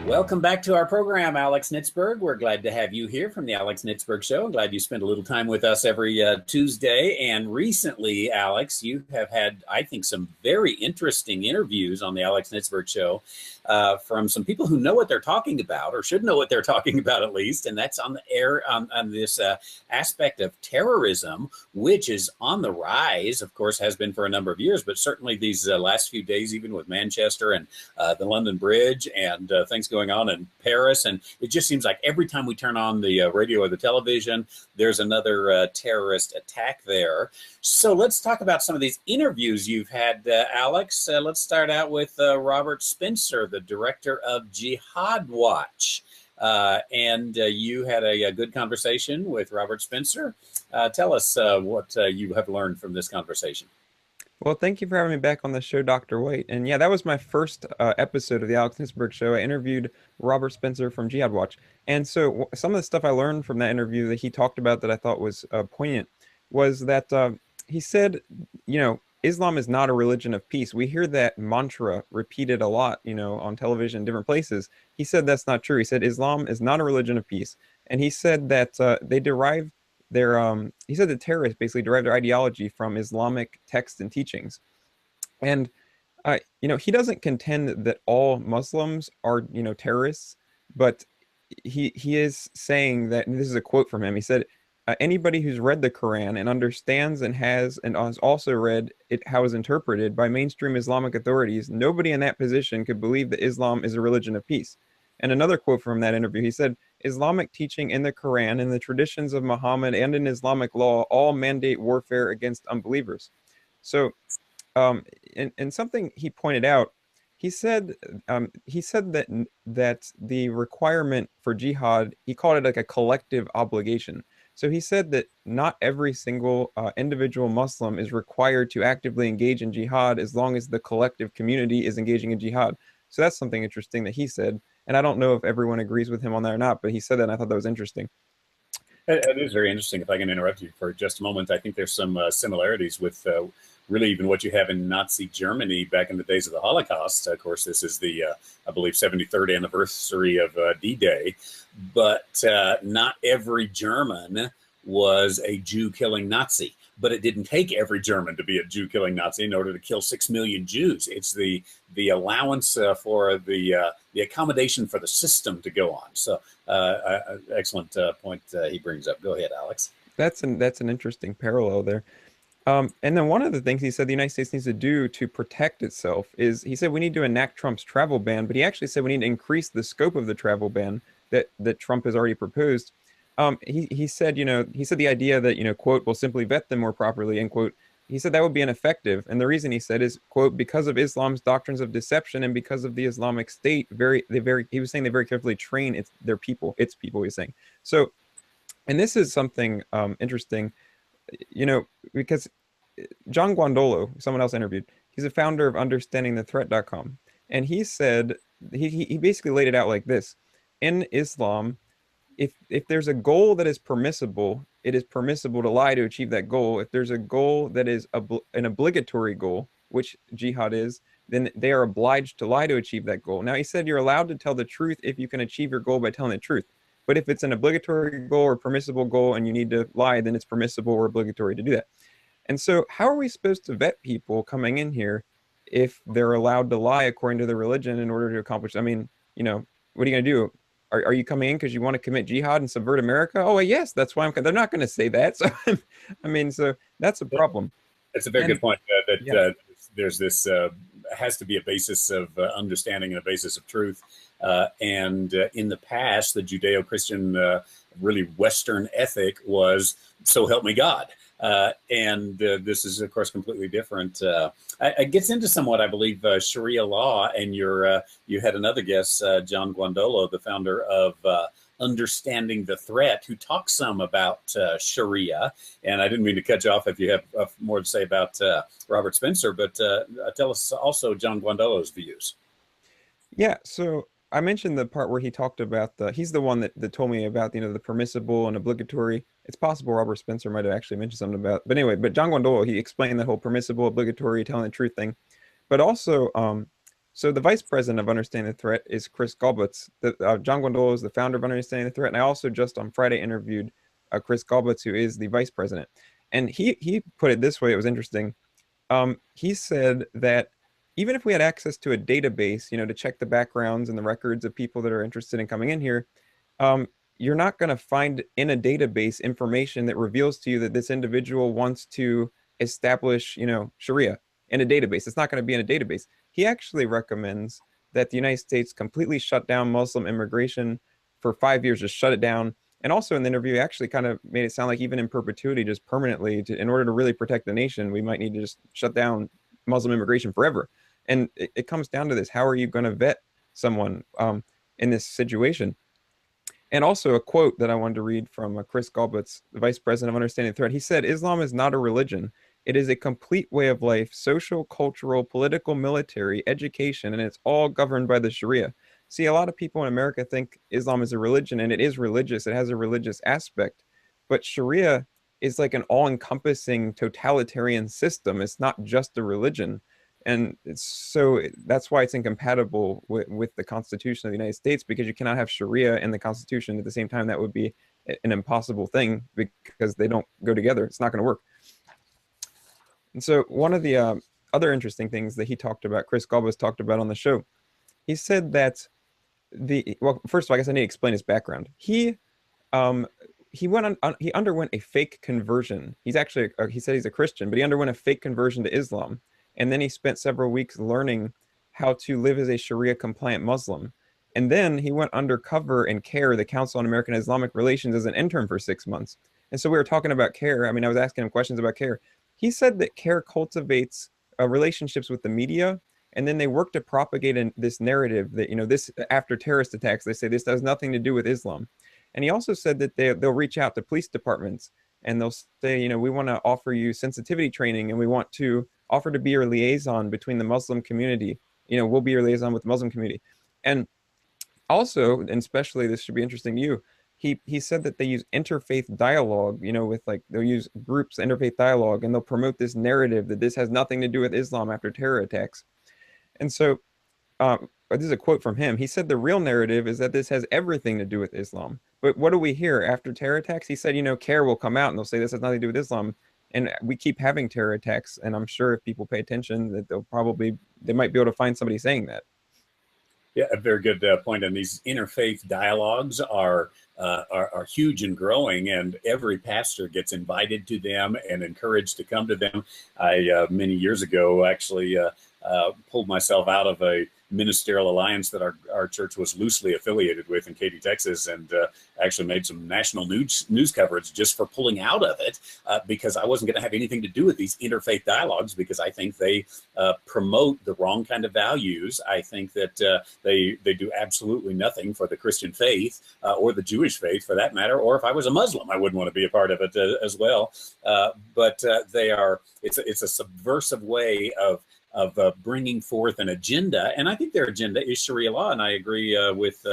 Welcome back to our program, Alex Nitzberg. We're glad to have you here from the Alex Nitzberg Show. I'm glad you spend a little time with us every Tuesday. And recently, Alex, you have had, I think, some very interesting interviews on the Alex Nitzberg Show from some people who know what they're talking about, or should know what they're talking about at least. And that's on the air on this aspect of terrorism, which is on the rise, of course, has been for a number of years, but certainly these last few days, even with Manchester and the London Bridge and things going on in Paris. And it just seems like every time we turn on the radio or the television, there's another terrorist attack there. So let's talk about some of these interviews you've had, Alex. Let's start out with Robert Spencer, the director of Jihad Watch. And you had a good conversation with Robert Spencer. Tell us what you have learned from this conversation. Well, thank you for having me back on the show, Dr. White. And yeah, that was my first episode of the Alex Nitzberg Show. I interviewed Robert Spencer from Jihad Watch. And so some of the stuff I learned from that interview that he talked about that I thought was poignant was that he said, Islam is not a religion of peace. We hear that mantra repeated a lot, on television, different places. He said that's not true. He said Islam is not a religion of peace. And he said that they derive he said that terrorists basically derive their ideology from Islamic texts and teachings. And, he doesn't contend that all Muslims are, terrorists, but he is saying that, and this is a quote from him, he said, anybody who's read the Quran and understands and has also read it, how it's interpreted by mainstream Islamic authorities, nobody in that position could believe that Islam is a religion of peace. And another quote from that interview, he said, Islamic teaching in the Quran and the traditions of Muhammad and in Islamic law all mandate warfare against unbelievers. So, and something he pointed out, he said that the requirement for jihad, he called it like a collective obligation. So he said that not every single individual Muslim is required to actively engage in jihad as long as the collective community is engaging in jihad. So that's something interesting that he said. And I don't know if everyone agrees with him on that or not, but he said that and I thought that was interesting. It is very interesting. If I can interrupt you for just a moment, I think there's some similarities with really even what you have in Nazi Germany back in the days of the Holocaust. Of course, this is the, I believe, 73rd anniversary of D-Day. But not every German was a Jew-killing Nazi. But it didn't take every German to be a Jew-killing Nazi in order to kill 6 million Jews. It's the allowance for the accommodation for the system to go on. So, excellent point he brings up. Go ahead, Alex. That's an interesting parallel there. And then one of the things he said the United States needs to do to protect itself is he said we need to enact Trump's travel ban, but he actually said we need to increase the scope of the travel ban that Trump has already proposed. He said the idea that, quote, we'll simply vet them more properly, end quote. He said that would be ineffective. And the reason he said is, quote, because of Islam's doctrines of deception and because of the Islamic State, he was saying they very carefully train its people, he's saying. So, and this is something interesting, because John Guandolo, someone else interviewed, he's a founder of understandingthethreat.com. And he said, he basically laid it out like this. In Islam, if there's a goal that is permissible, it is permissible to lie to achieve that goal. If there's a goal that is an obligatory goal, which jihad is, then they are obliged to lie to achieve that goal. Now, he said you're allowed to tell the truth if you can achieve your goal by telling the truth. But if it's an obligatory goal or permissible goal and you need to lie, then it's permissible or obligatory to do that. And so how are we supposed to vet people coming in here if they're allowed to lie according to their religion in order to accomplish? I mean, what are you going to do? Are you coming in because you want to commit jihad and subvert America? Oh, yes, that's why they're not going to say that. So, so that's a problem. It's a very good point yeah. There's this has to be a basis of understanding and a basis of truth. And in the past, the Judeo-Christian, really Western ethic was, so help me God. And this is, of course, completely different. It gets into somewhat, I believe, Sharia law. And you had another guest, John Guandolo, the founder of Understanding the Threat, who talks some about Sharia. And I didn't mean to cut you off if you have more to say about Robert Spencer, but tell us also John Guandolo's views. Yeah, so I mentioned the part where he talked about he's the one that told me about, the permissible and obligatory. It's possible Robert Spencer might have actually mentioned something about, but anyway, but John Guandolo, he explained the whole permissible, obligatory, telling the truth thing. But also, So the vice president of Understanding the Threat is Chris Goblets. John Gondola is the founder of Understanding the Threat, and I also just on Friday interviewed Chris Goblets, who is the vice president. And he put it this way, it was interesting. He said that even if we had access to a database, to check the backgrounds and the records of people that are interested in coming in here, um, you're not going to find in a database information that reveals to you that this individual wants to establish, Sharia in a database. It's not going to be in a database. He actually recommends that the United States completely shut down Muslim immigration for 5 years, just shut it down. And also in the interview, he actually kind of made it sound like even in perpetuity, just permanently, in order to really protect the nation, we might need to just shut down Muslim immigration forever. And it comes down to this: how are you going to vet someone in this situation? And also a quote that I wanted to read from Chris Goblets, the vice president of Understanding the Threat. He said, "Islam is not a religion. It is a complete way of life, social, cultural, political, military, education, and it's all governed by the Sharia." See, a lot of people in America think Islam is a religion, and it is religious. It has a religious aspect. But Sharia is like an all-encompassing totalitarian system. It's not just a religion. And that's why it's incompatible with the Constitution of the United States, because you cannot have Sharia and the Constitution at the same time. That would be an impossible thing because they don't go together. It's not going to work. And so one of the other interesting things that he talked about, Chris Galvez talked about on the show, he said that first of all, I guess I need to explain his background. He underwent a fake conversion. He said he's a Christian, but he underwent a fake conversion to Islam. And then he spent several weeks learning how to live as a Sharia compliant Muslim. And then he went undercover in CARE, the Council on American Islamic Relations, as an intern for 6 months. And so we were talking about CARE. I mean, I was asking him questions about CARE. He said that CARE cultivates relationships with the media, and then they work to propagate this narrative that, this after terrorist attacks, they say this has nothing to do with Islam. And he also said that they'll reach out to police departments and they'll say, we want to offer you sensitivity training, and we want to offer to be your liaison between the Muslim community. We'll be your liaison with the Muslim community. And also, and especially this should be interesting to you, he said that they use interfaith dialogue, they'll use groups, interfaith dialogue, and they'll promote this narrative that this has nothing to do with Islam after terror attacks. And so this is a quote from him. He said the real narrative is that this has everything to do with Islam. But what do we hear after terror attacks? He said, CARE will come out and they'll say this has nothing to do with Islam. And we keep having terror attacks. And I'm sure if people pay attention, that they might be able to find somebody saying that. Yeah, a very good point. And these interfaith dialogues are huge and growing, and every pastor gets invited to them and encouraged to come to them. I many years ago actually pulled myself out of a ministerial alliance that our church was loosely affiliated with in Katy, Texas, and actually made some national news coverage just for pulling out of it because I wasn't going to have anything to do with these interfaith dialogues, because I think they promote the wrong kind of values. I think that they do absolutely nothing for the Christian faith or the Jewish faith, for that matter. Or if I was a Muslim, I wouldn't want to be a part of it as well. But it's a subversive way of bringing forth an agenda, and I think their agenda is Sharia law. And I agree with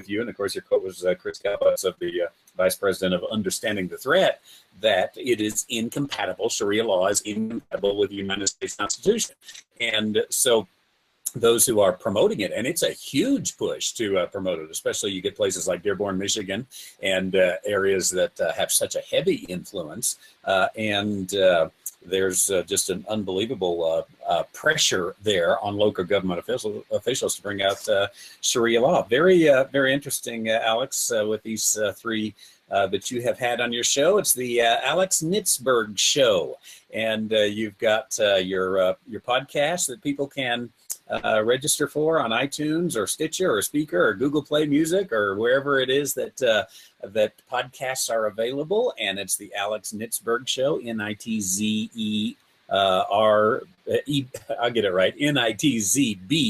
you. And of course, your quote was Chris Galvez, of the Vice President of Understanding the Threat, that it is incompatible. Sharia law is incompatible with the United States Constitution, and so those who are promoting it, and it's a huge push to promote it, especially you get places like Dearborn, Michigan, and areas that have such a heavy influence, and there's just an unbelievable pressure there on local government officials to bring out Sharia law. Very, very interesting, Alex, with these three that you have had on your show. It's the Alex Nitzberg Show, and you've got your podcast that people can register for on iTunes or Stitcher or Speaker or Google Play Music or wherever it is that that podcasts are available. And it's the Alex Nitzberg Show, Nitzberg. I'll get it right, Nitzberg,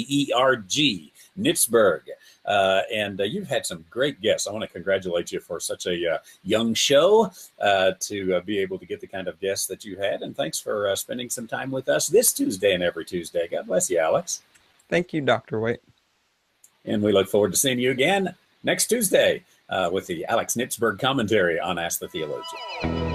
Nitzberg. And you've had some great guests. I want to congratulate you for such a young show to be able to get the kind of guests that you had. And thanks for spending some time with us this Tuesday and every Tuesday. God bless you, Alex. Thank you, Dr. White. And we look forward to seeing you again next Tuesday with the Alex Nitzberg Commentary on Ask the Theologian.